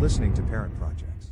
listening to Parent Projects.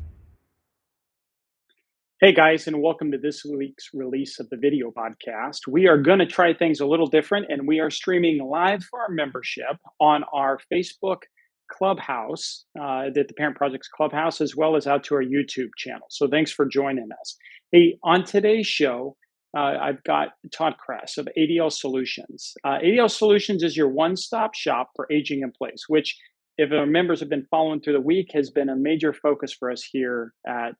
Hey guys, and welcome to this week's release of the video podcast. We are going to try things a little different, and we are streaming live for our membership on our Facebook Clubhouse, the Parent Projects Clubhouse, as well as out to our YouTube channel. So thanks for joining us. Hey, on today's show, I've got Todd Cress of ADL Solutions. ADL Solutions is your one-stop shop for aging in place, which, if our members have been following through the week, has been a major focus for us here at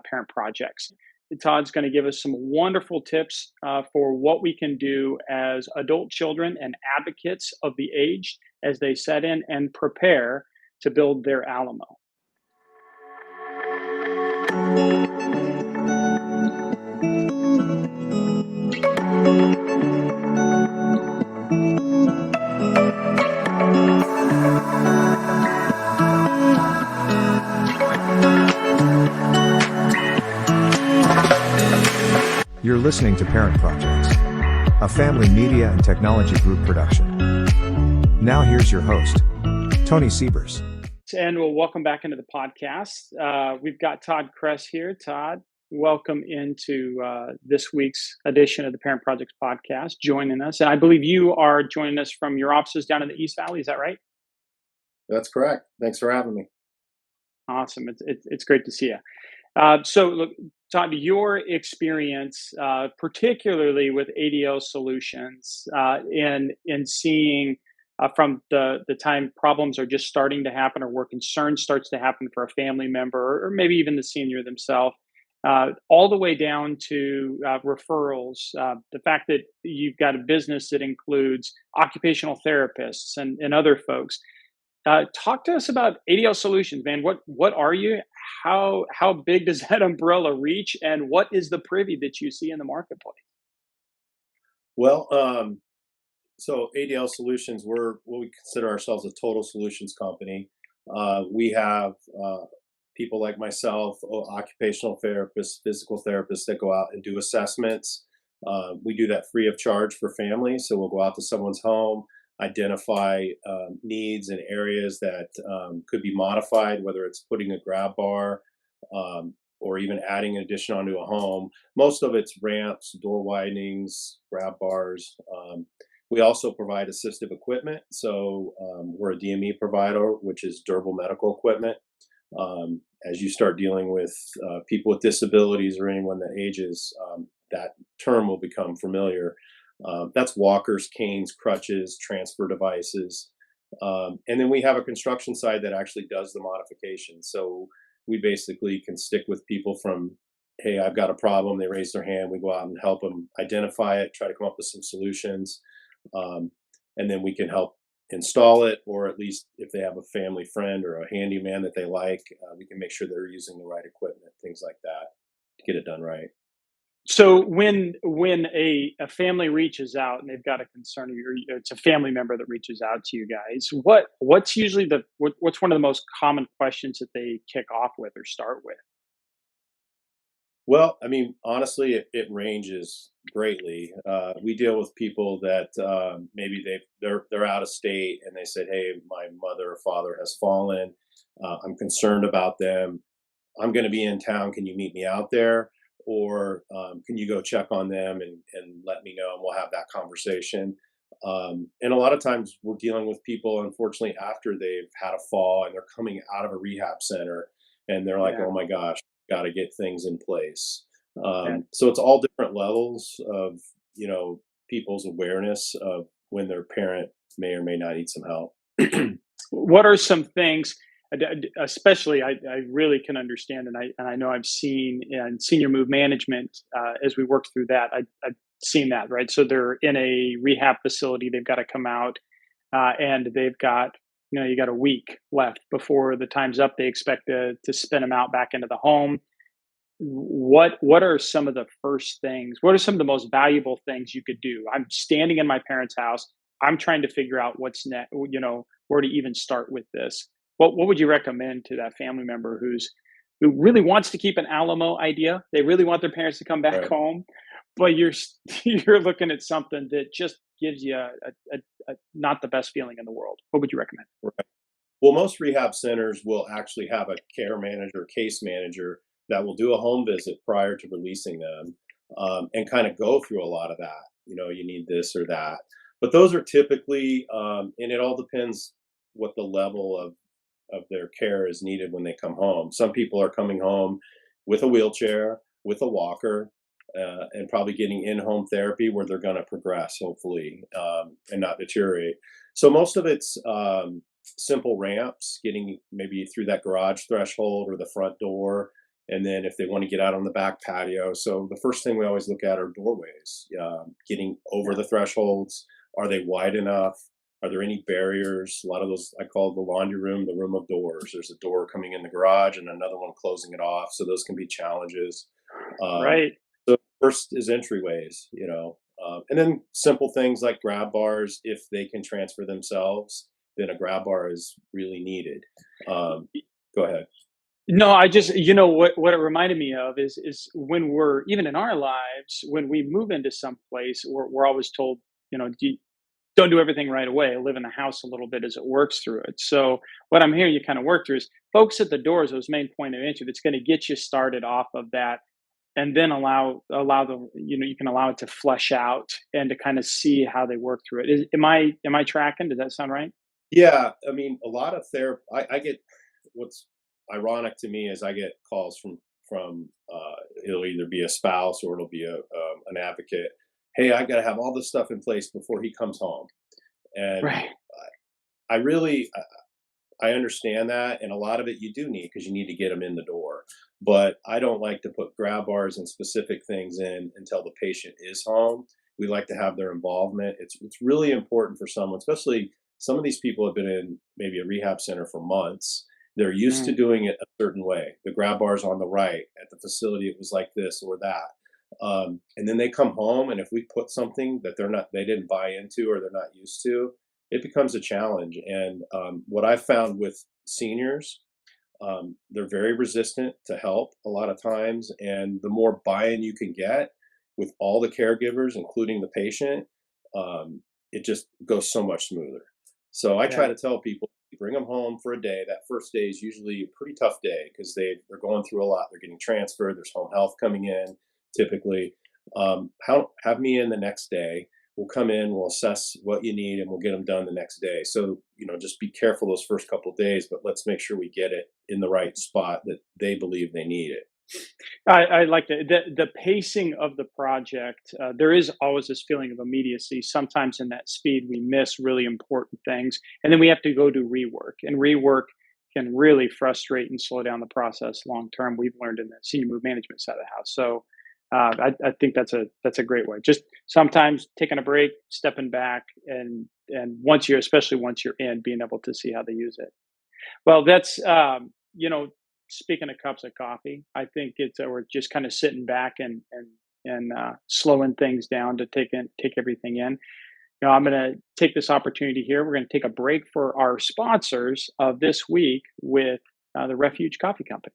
Parent Projects. Todd's going to give us some wonderful tips for what we can do as adult children and advocates of the aged as they set in and prepare to build their Alamo. You're listening to Parent Projects, a family media and technology group production. Now here's your host, Tony Siebers. And we'll welcome back into the podcast. We've got Todd Cress here. Todd, welcome into this week's edition of the Parent Projects podcast, joining us. And I believe you are joining us from your offices down in the East Valley. Is that right? That's correct. Thanks for having me. Awesome. It's great to see you. So look, Todd, your experience, particularly with ADL Solutions, in seeing from the time problems are just starting to happen or where concern starts to happen for a family member or maybe even the senior themselves, all the way down to referrals, the fact that you've got a business that includes occupational therapists and other folks. Talk to us about ADL Solutions, man. What are you? How big does that umbrella reach, and what is the privy that you see in the marketplace? Well, so ADL Solutions, we're what we consider ourselves a total solutions company. We have people like myself, occupational therapists, physical therapists that go out and do assessments. We do that free of charge for families. So we'll go out to someone's home, identify needs and areas that could be modified, whether it's putting a grab bar or even adding an addition onto a home. Most of it's ramps, door widenings, grab bars. We also provide assistive equipment. So we're a DME provider, which is durable medical equipment. As you start dealing with people with disabilities or anyone that ages, that term will become familiar. That's walkers, canes, crutches, transfer devices. And then we have a construction side that actually does the modification. So we basically can stick with people from, hey, I've got a problem. They raise their hand. We go out and help them identify it, try to come up with some solutions. And then we can help install it, or at least if they have a family friend or a handyman that they like, we can make sure they're using the right equipment, things like that, to get it done right. So when a family reaches out and they've got a concern, or it's a family member that reaches out to you guys, what's usually what's one of the most common questions that they kick off with or start with? Well, I mean, honestly, it ranges greatly. We deal with people that maybe they're out of state and they said, "Hey, my mother or father has fallen. I'm concerned about them. I'm going to be in town. Can you meet me out there? Or can you go check on them and let me know?" And we'll have that conversation. And a lot of times we're dealing with people, unfortunately, after they've had a fall and they're coming out of a rehab center and they're like, Yeah. "Oh my gosh, got to get things in place." Okay. So it's all different levels of, people's awareness of when their parent may or may not need some help. What are some things, especially I really can understand, and I know I've seen in senior move management as we worked through that, I've seen that, right? So they're in a rehab facility, they've got to come out, and they've got, you got a week left before the time's up. They expect to spin them out back into the home. What are some of the first things? What are some of the most valuable things you could do? I'm standing in my parents' house. I'm trying to figure out what's next, where to even start with this. What would you recommend to that family member who really wants to keep an Alamo idea? They really want their parents to come back Right. home, but you're looking at something that just gives you a not the best feeling in the world. What would you recommend? Right. Well, most rehab centers will actually have a care manager, case manager that will do a home visit prior to releasing them, and kind of go through a lot of that. You need this or that. But those are typically, and it all depends what the level of their care is needed when they come home. Some people are coming home with a wheelchair, with a walker, and probably getting in-home therapy where they're going to progress, hopefully, and not deteriorate. So most of it's simple ramps, getting maybe through that garage threshold or the front door, and then if they want to get out on the back patio. So the first thing we always look at are doorways, getting over the thresholds. Are they wide enough? Are there any barriers? A lot of those I call the laundry room, the room of doors. There's a door coming in the garage and another one closing it off. So those can be challenges. Um, Right. so first is entryways, and then simple things like grab bars. If they can transfer themselves, then a grab bar is really needed. Um, Go ahead. No, I just, what it reminded me of is when we're even in our lives, when we move into some place, we're always told, don't do everything right away. Live in the house a little bit as it works through it. So what I'm hearing you kind of work through is focus at the doors, those main point of entry. That's going to get you started off of that, and then allow the you can allow it to flesh out and to kind of see how they work through it. Am I tracking? Does that sound right? Yeah, I mean, a lot of therapy. I get what's ironic to me is I get calls from it'll either be a spouse or it'll be an advocate. Hey, I got to have all this stuff in place before he comes home, and Right. I really I understand that, and a lot of it you do need because you need to get them in the door. But I don't like to put grab bars and specific things in until the patient is home. We like to have their involvement. It's really important for someone, especially some of these people have been in maybe a rehab center for months. They're used to Mm. doing it a certain way. The grab bar's on the right. At the facility, it was like this or that. And then they come home, and if we put something that they didn't buy into or they're not used to, it becomes a challenge. And what I've found with seniors, they're very resistant to help a lot of times. And the more buy-in you can get with all the caregivers, including the patient, it just goes so much smoother. So I try Yeah. to tell people, bring them home for a day. That first day is usually a pretty tough day because they're going through a lot. They're getting transferred. There's home health coming in typically. Have me in the next day. We'll come in, we'll assess what you need, and we'll get them done the next day. So, just be careful those first couple of days, but let's make sure we get it in the right spot that they believe they need it. I like the pacing of the project. There is always this feeling of immediacy. Sometimes in that speed, we miss really important things, and then we have to go do rework. And rework can really frustrate and slow down the process long term. We've learned in the senior move management side of the house. So I think that's a great way. Just sometimes taking a break, stepping back, and especially once you're in, being able to see how they use it. Well, that's speaking of cups of coffee, I think we're just kind of sitting back and slowing things down to take everything in. I'm going to take this opportunity here. We're going to take a break for our sponsors of this week with the Refuge Coffee Company.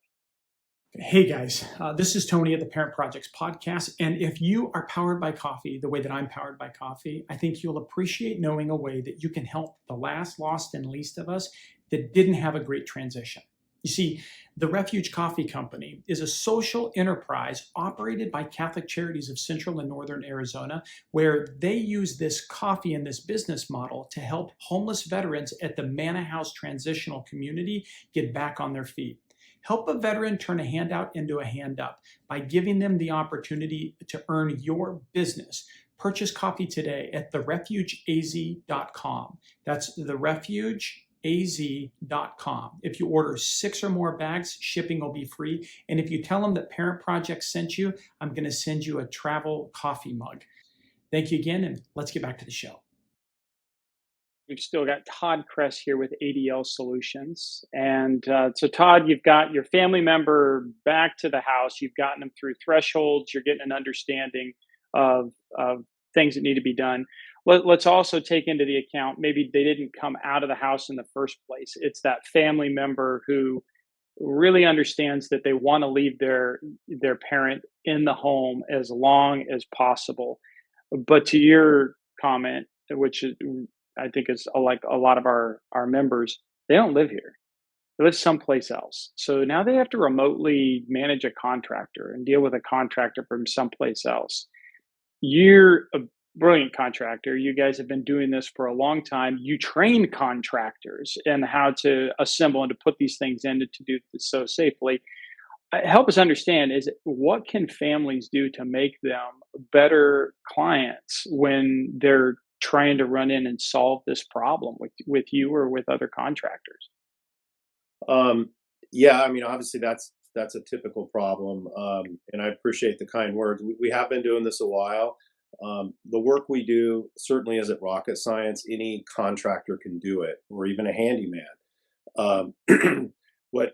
Hey guys, this is Tony at the Parent Projects podcast. And if you are powered by coffee the way that I'm powered by coffee, I think you'll appreciate knowing a way that you can help the last, lost, and least of us that didn't have a great transition. You see, the Refuge Coffee Company is a social enterprise operated by Catholic Charities of Central and Northern Arizona, where they use this coffee and this business model to help homeless veterans at the Manna House Transitional Community get back on their feet. Help a veteran turn a handout into a hand up by giving them the opportunity to earn your business. Purchase coffee today at therefugeaz.com. That's therefugeaz.com. If you order 6 or more bags, shipping will be free. And if you tell them that Parent Project sent you, I'm going to send you a travel coffee mug. Thank you again, and let's get back to the show. We've still got Todd Cress here with ADL Solutions. And so, Todd, you've got your family member back to the house. You've gotten them through thresholds. You're getting an understanding of things that need to be done. Let's also take into the account maybe they didn't come out of the house in the first place. It's that family member who really understands that they want to leave their parent in the home as long as possible. But to your comment, which I think is like a lot of our members, They don't live here. They live someplace else. So now they have to remotely manage a contractor and deal with a contractor from someplace else. You're a brilliant contractor. You guys have been doing this for a long time. You train contractors in how to assemble and to put these things in to do this so safely. Help us understand is what can families do to make them better clients when they're trying to run in and solve this problem with you or with other contractors? Um, yeah, I mean, obviously that's a typical problem, and I appreciate the kind words. We have been doing this a while. The work we do certainly isn't rocket science. Any contractor can do it, or even a handyman. Um,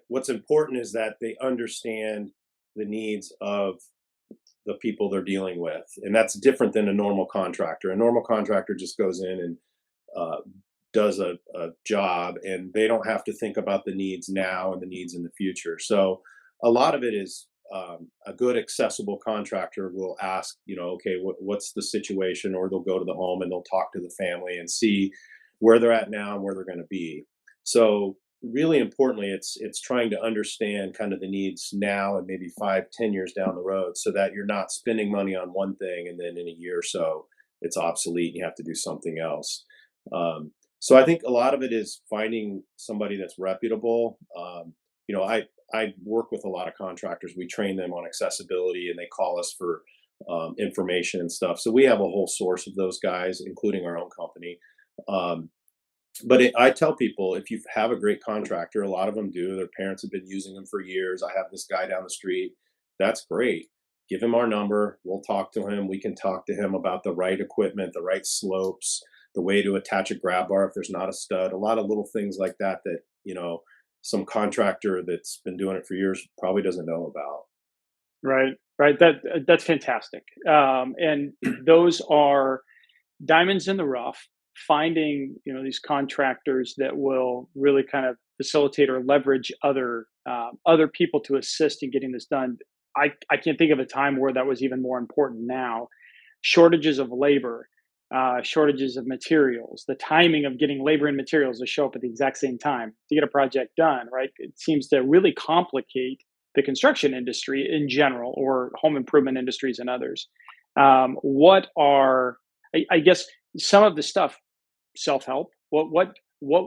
what's important is that they understand the needs of the people they're dealing with, and that's different than a normal contractor. A normal contractor just goes in and uh, does a job, and they don't have to think about the needs now and the needs in the future. So a lot of it is a good accessible contractor will ask, okay, what's the situation, or they'll go to the home and they'll talk to the family and see where they're at now and where they're going to be. So really importantly, it's trying to understand kind of the needs now and maybe 5, 10 years down the road, so that you're not spending money on one thing and then in a year or so it's obsolete and you have to do something else. So I think a lot of it is finding somebody that's reputable. I work with a lot of contractors. We train them on accessibility, and they call us for information and stuff. So we have a whole source of those guys, including our own company. Um, I tell people, if you have a great contractor, a lot of them do. Their parents have been using them for years. I have this guy down the street. That's great. Give him our number. We'll talk to him. We can talk to him about the right equipment, the right slopes, the way to attach a grab bar if there's not a stud. A lot of little things like that that some contractor that's been doing it for years probably doesn't know about. Right, right. That's fantastic. And those are diamonds in the rough. Finding these contractors that will really kind of facilitate or leverage other people to assist in getting this done. I can't think of a time where that was even more important now. Shortages of labor, shortages of materials, the timing of getting labor and materials to show up at the exact same time to get a project done, right? It seems to really complicate the construction industry in general, or home improvement industries and others. What are, I guess, some of the stuff, self-help? What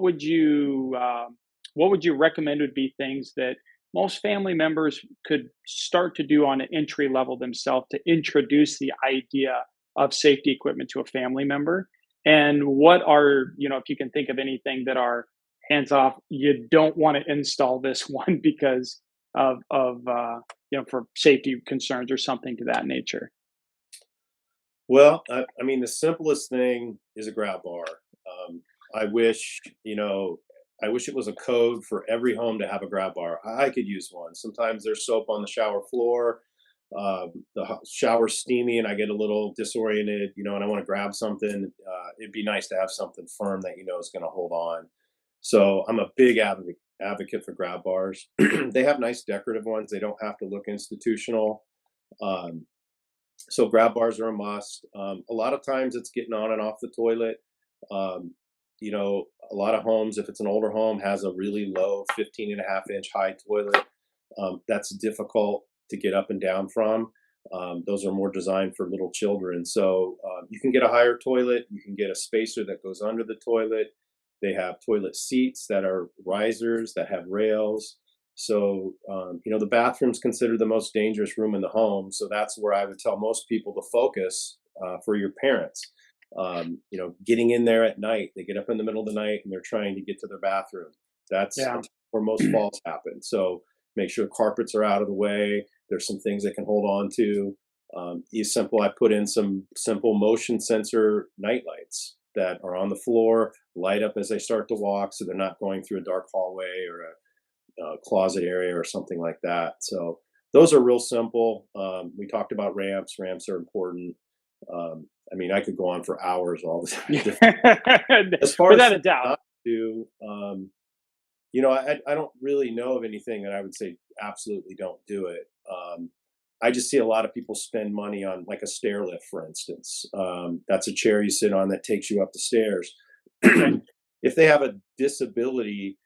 would you recommend would be things that most family members could start to do on an entry level themselves to introduce the idea of safety equipment to a family member? And what are, if you can think of anything that are hands off, you don't want to install this one because of for safety concerns or something to that nature? Well, I mean, the simplest thing is a grab bar. Um, I wish, I wish it was a code for every home to have a grab bar. I could use one. Sometimes there's soap on the shower floor. Shower's steamy and I get a little disoriented, and I want to grab something. It'd be nice to have something firm that is going to hold on. So I'm a big advocate for grab bars. They have nice decorative ones. They don't have to look institutional. Um, so grab bars are a must. A lot of times it's getting on and off the toilet. Um, a lot of homes, if it's an older home, has a really low 15.5-inch high toilet. That's difficult to get up and down from. Those are more designed for little children. So you can get a higher toilet. You can get a spacer that goes under the toilet. They have toilet seats that are risers that have rails. So, the bathroom's considered the most dangerous room in the home. So that's where I would tell most people to focus for your parents. Getting in there at night, they get up in the middle of the night and they're trying to get to their bathroom. That's Yeah. where most falls happen. So make sure carpets are out of the way. There's some things they can hold on to. I put in some simple motion sensor night lights that are on the floor, light up as they start to walk, so they're not going through a dark hallway or a closet area or something like that. So those are real simple. We talked about ramps. Ramps are important. I mean, I could go on for hours all the time. As far as Without a things doubt. not to do, I don't really know of anything that I would say absolutely don't do it. I just see a lot of people spend money on like a stair lift, for instance. That's a chair you sit on that takes you up the stairs. Okay. If they have a disability,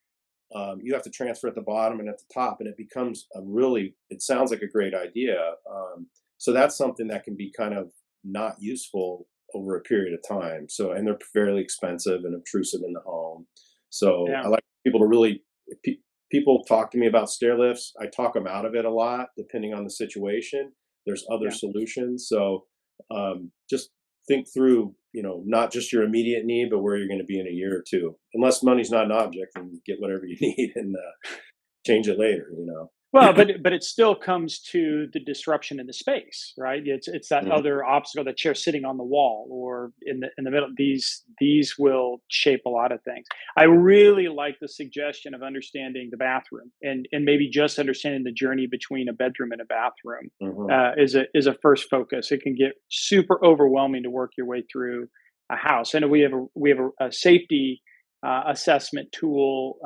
you have to transfer at the bottom and at the top, and it becomes it sounds like a great idea. So that's something that can be kind of not useful over a period of time. So, and they're fairly expensive and obtrusive in the home. So Yeah. I like people to really, people talk to me about stair lifts. I talk them out of it a lot, depending on the situation. There's other Yeah. solutions. So just think through, not just your immediate need, but where you're going to be in a year or two. Unless money's not an object, and get whatever you need and change it later. Well, but it still comes to the disruption in the space, right? It's that Mhm. other obstacle, the chair sitting on the wall or in the middle. These will shape a lot of things. I really like the suggestion of understanding the bathroom and maybe just understanding the journey between a bedroom and a bathroom Mhm. is a first focus. It can get super overwhelming to work your way through a house. And we have a safety assessment tool.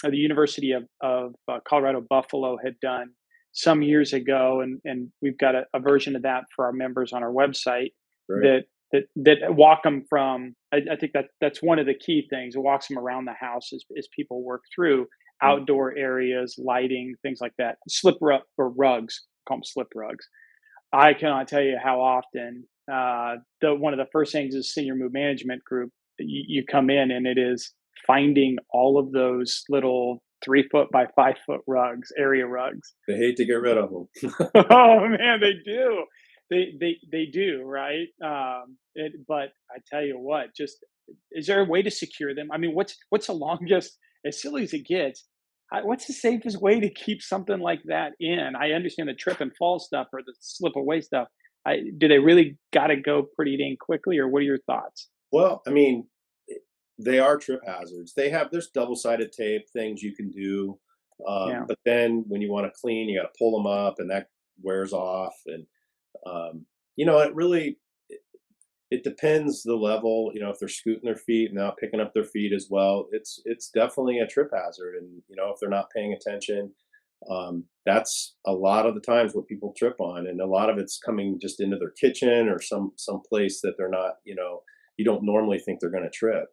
The University of Colorado Buffalo had done some years ago, and we've got a version of that for our members on our website Great. that walk them from. I think that's one of the key things. It walks them around the house as people work through Mm. outdoor areas, lighting, things like that. Or rugs, call them slip rugs. I cannot tell you how often the one of the first things is senior mood management group. You come in and it is finding all of those little 3 foot by 5 foot rugs, area rugs. They hate to get rid of them. Oh man, they do. They do, right? But I tell you what, just is there a way to secure them? I mean, what's the longest? As silly as it gets, what's the safest way to keep something like that in? I understand the trip and fall stuff or the slip away stuff. Do they really got to go pretty dang quickly, or what are your thoughts? Well, I mean, they are trip hazards. There's double-sided tape, things you can do, Yeah, but then when you want to clean, you got to pull them up, and that wears off. And it really it depends the level. If they're scooting their feet and not picking up their feet as well, it's definitely a trip hazard. And if they're not paying attention, that's a lot of the times what people trip on, and a lot of it's coming just into their kitchen or some place that they're not. You don't normally think they're going to trip.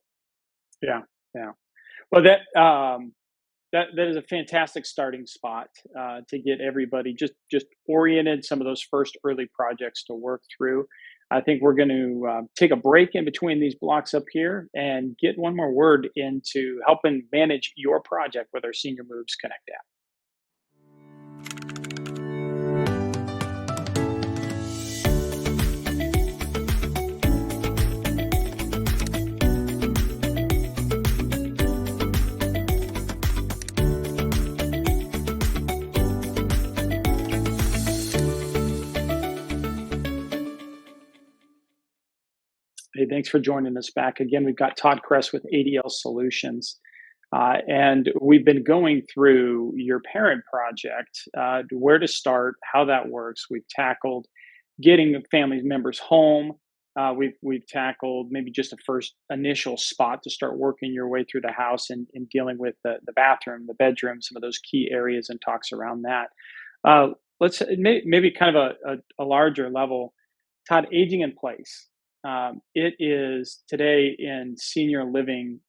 yeah, yeah. Well, that is a fantastic starting spot to get everybody just oriented. Some of those first early projects to work through. I think we're going to take a break in between these blocks up here and get one more word into helping manage your project with our Senior Moves Connect app. Hey, thanks for joining us back again. We've got Todd Cress with ADL Solutions. And we've been going through your parent project, where to start, how that works. We've tackled getting the family members home. We've tackled maybe just a first initial spot to start working your way through the house and dealing with the bathroom, the bedroom, some of those key areas and talks around that. Let's maybe kind of a larger level. Todd, aging in place. It is today in senior living.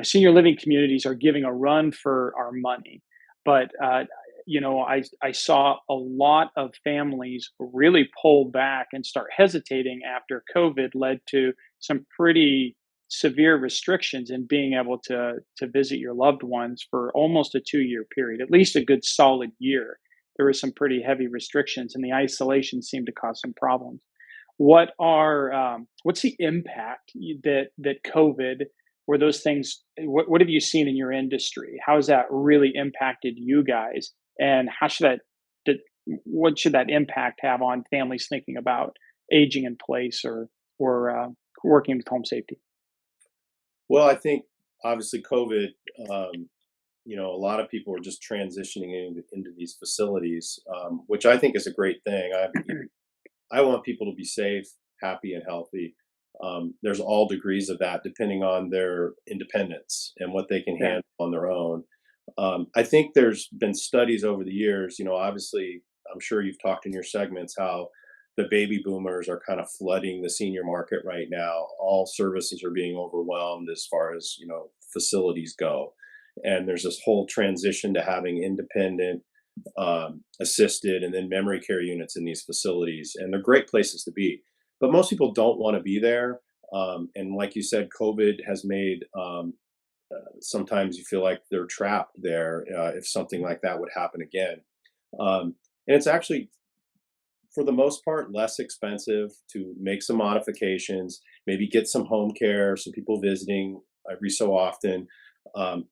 Senior living communities are giving a run for our money, but I saw a lot of families really pull back and start hesitating after COVID led to some pretty severe restrictions in being able to visit your loved ones for almost a 2 year period, at least a good solid year. There were some pretty heavy restrictions, and the isolation seemed to cause some problems. What's the impact that COVID, were those things? What have you seen in your industry? How has that really impacted you guys? And what should that impact have on families thinking about aging in place or working with home safety? Well, I think obviously COVID, um, a lot of people are just transitioning into these facilities, which I think is a great thing. I want people to be safe, happy, and healthy. There's all degrees of that depending on their independence and what they can Yeah, handle on their own. I think there's been studies over the years, obviously, I'm sure you've talked in your segments how the baby boomers are kind of flooding the senior market right now. All services are being overwhelmed as far as, facilities go. And there's this whole transition to having independent, assisted, and then memory care units in these facilities. And they're great places to be. But most people don't want to be there. And like you said, COVID has made sometimes you feel like they're trapped there if something like that would happen again. And it's actually, for the most part, less expensive to make some modifications, maybe get some home care, some people visiting every so often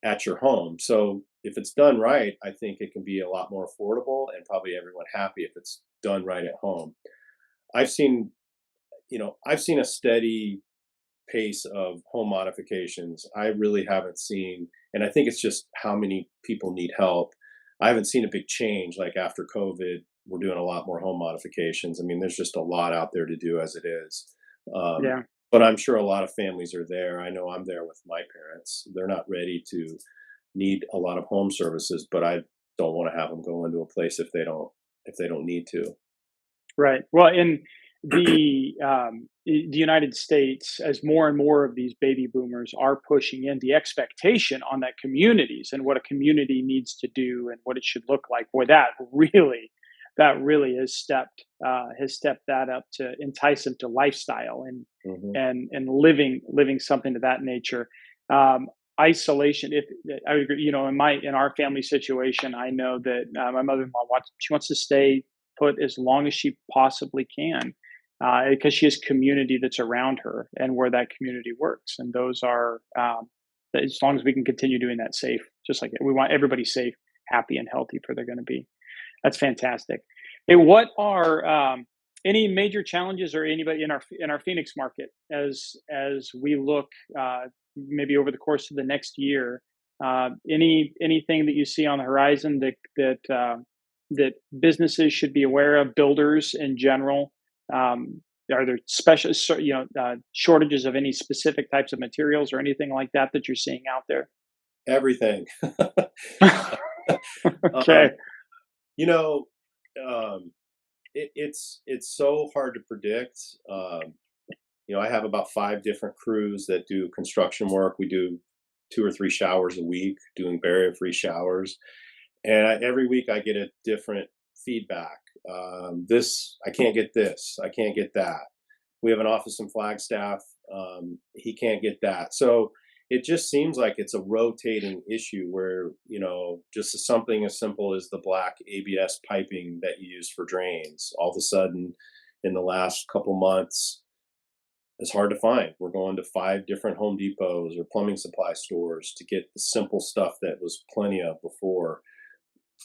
at your home. So if it's done right, I think it can be a lot more affordable and probably everyone happy if it's done right at home. I've seen, I've seen a steady pace of home modifications. I really haven't seen, and I think it's just how many people need help. I haven't seen a big change like after COVID. We're doing a lot more home modifications. I mean, there's just a lot out there to do as it is. Um, Yeah. but I'm sure a lot of families are there. I know I'm there with my parents. They're not ready to need a lot of home services, but I don't want to have them go into a place if they don't need to. Right. Well, in the United States, as more and more of these baby boomers are pushing in, the expectation on that communities and what a community needs to do and what it should look like, boy, that really has stepped that up to entice them to lifestyle and Hmm. and living something to that nature. Um, Isolation. If I would agree, in our family situation, I know that my mother-in-law wants to stay put as long as she possibly can, because she has community that's around her and where that community works. And those are, as long as we can continue doing that safe, just like we want everybody safe, happy, and healthy for they're going to be. That's fantastic. Hey, what are any major challenges or anybody in our Phoenix market as we look maybe over the course of the next year? Anything that you see on the horizon that businesses should be aware of, builders in general? Are there special, shortages of any specific types of materials or anything like that you're seeing out there? Everything. Okay. um, you know, um, it's so hard to predict. I have about 5 different crews that do construction work. We do 2 or 3 showers a week, doing barrier-free showers, and every week I get a different feedback. This I can't get this. I can't get that. We have an office in Flagstaff. He can't get that. So it just seems like it's a rotating issue where, just something as simple as the black ABS piping that you use for drains, all of a sudden in the last couple months, it's hard to find. We're going to 5 different Home Depots or plumbing supply stores to get the simple stuff that was plenty of before.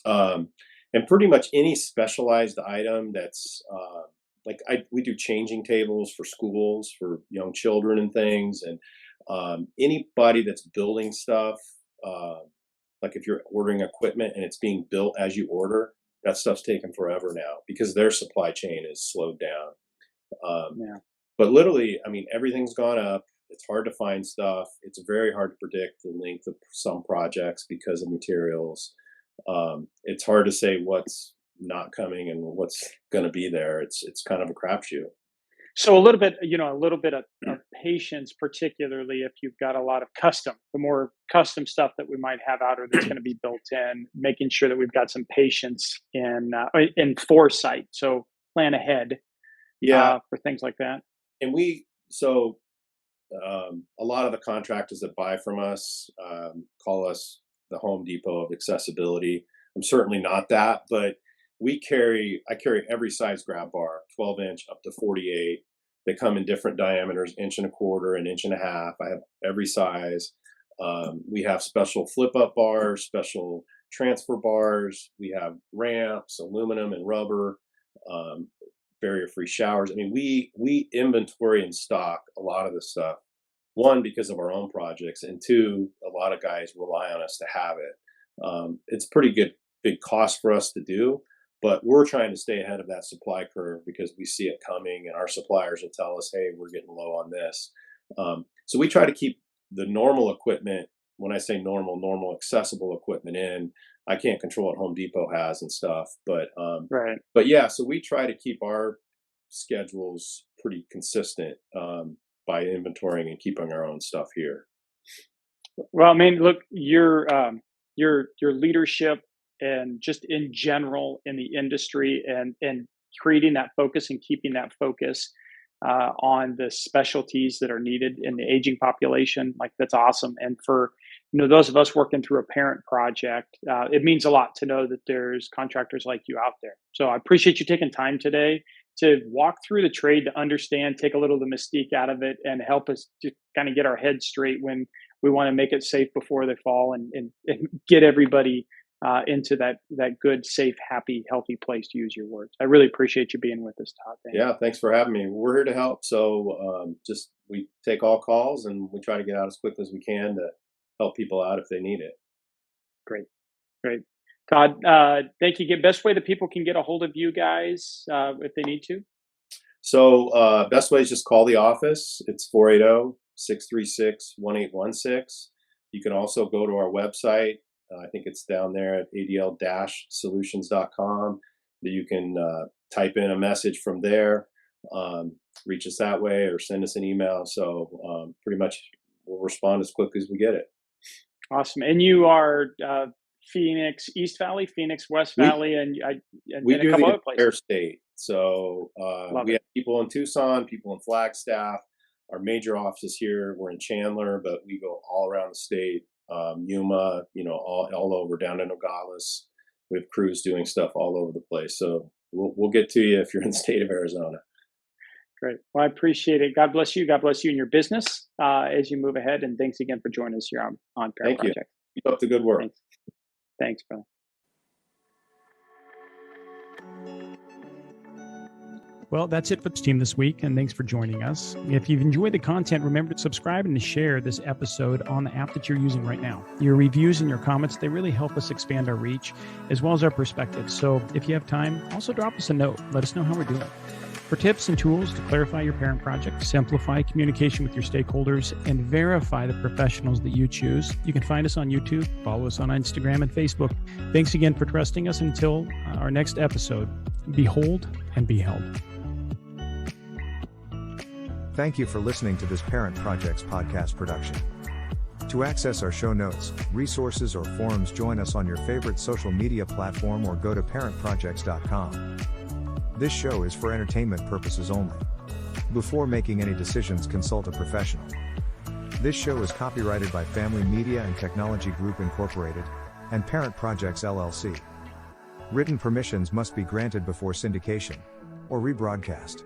Um, and pretty much any specialized item that's like we do changing tables for schools for young children and things, and anybody that's building stuff, uh, like if you're ordering equipment and it's being built as you order, that stuff's taking forever now because their supply chain is slowed down. Um, Yeah. but literally, I mean, everything's gone up. It's hard to find stuff. It's very hard to predict the length of some projects because of materials. It's hard to say what's not coming and what's going to be there. It's kind of a crapshoot. So a little bit of patience, particularly if you've got a lot of the more custom stuff that we might have out or that's going to be built in, making sure that we've got some patience in foresight. So plan ahead Yeah, for things like that. and a lot of the contractors that buy from us call us the Home Depot of accessibility. I'm certainly not that, but I carry every size grab bar, 12-inch up to 48. They come in different diameters, inch and a quarter, an inch and a half. I have every size. We have special flip up bars, special transfer bars. We have ramps, aluminum and rubber, um, barrier free showers. I mean, we inventory and stock a lot of this stuff. One, because of our own projects, and two, a lot of guys rely on us to have it. It's pretty good, big cost for us to do, but we're trying to stay ahead of that supply curve because we see it coming, and our suppliers will tell us, "Hey, we're getting low on this." So we try to keep the normal equipment. When I say normal, accessible equipment in. I can't control what Home Depot has and stuff, Right. but yeah. So we try to keep our schedules pretty consistent by inventorying and keeping our own stuff here. Well, I mean, look, your leadership and just in general in the industry and creating that focus and keeping that focus on the specialties that are needed in the aging population, like that's awesome. And for those of us working through a parent project, it means a lot to know that there's contractors like you out there. So I appreciate you taking time today to walk through the trade to understand, take a little of the mystique out of it, and help us to kind of get our heads straight when we want to make it safe before they fall and get everybody into that good, safe, happy, healthy place, to use your words. I really appreciate you being with us, Todd. Thank you. Yeah, thanks for having me. We're here to help. So just we take all calls and we try to get out as quickly as we can to help people out if they need it. Great, great. Todd, thank you. Best way that people can get a hold of you guys if they need to? So best way is just call the office. It's 480-636-1816. You can also go to our website. I think it's down there at adl-solutions.com. That you can type in a message from there, reach us that way, or send us an email. So pretty much we'll respond as quickly as we get it. Awesome. And you are Phoenix East Valley, Phoenix West Valley, and a couple other places. Entire state. So we have people in Tucson, people in Flagstaff. Our major offices here, we're in Chandler, but we go all around the state. Yuma, all over, down to Nogales. We have crews doing stuff all over the place. So we'll get to you if you're in the state of Arizona. Great. Well, I appreciate it. God bless you. God bless you and your business as you move ahead. And thanks again for joining us here on Parent Project. Thank you. Keep up the good work. Thanks, Bill. Well, that's it for the team this week, and thanks for joining us. If you've enjoyed the content, remember to subscribe and to share this episode on the app that you're using right now. Your reviews and your comments, they really help us expand our reach as well as our perspective. So if you have time, also drop us a note. Let us know how we're doing. For tips and tools to clarify your parent project, simplify communication with your stakeholders, and verify the professionals that you choose, you can find us on YouTube, follow us on Instagram and Facebook. Thanks again for trusting us. Until our next episode, behold and be held. Thank you for listening to this Parent Projects podcast production. To access our show notes, resources, or forums, join us on your favorite social media platform or go to parentprojects.com. This show is for entertainment purposes only. Before making any decisions, consult a professional. This show is copyrighted by Family Media and Technology Group Incorporated and Parent Projects LLC. Written permissions must be granted before syndication or rebroadcast.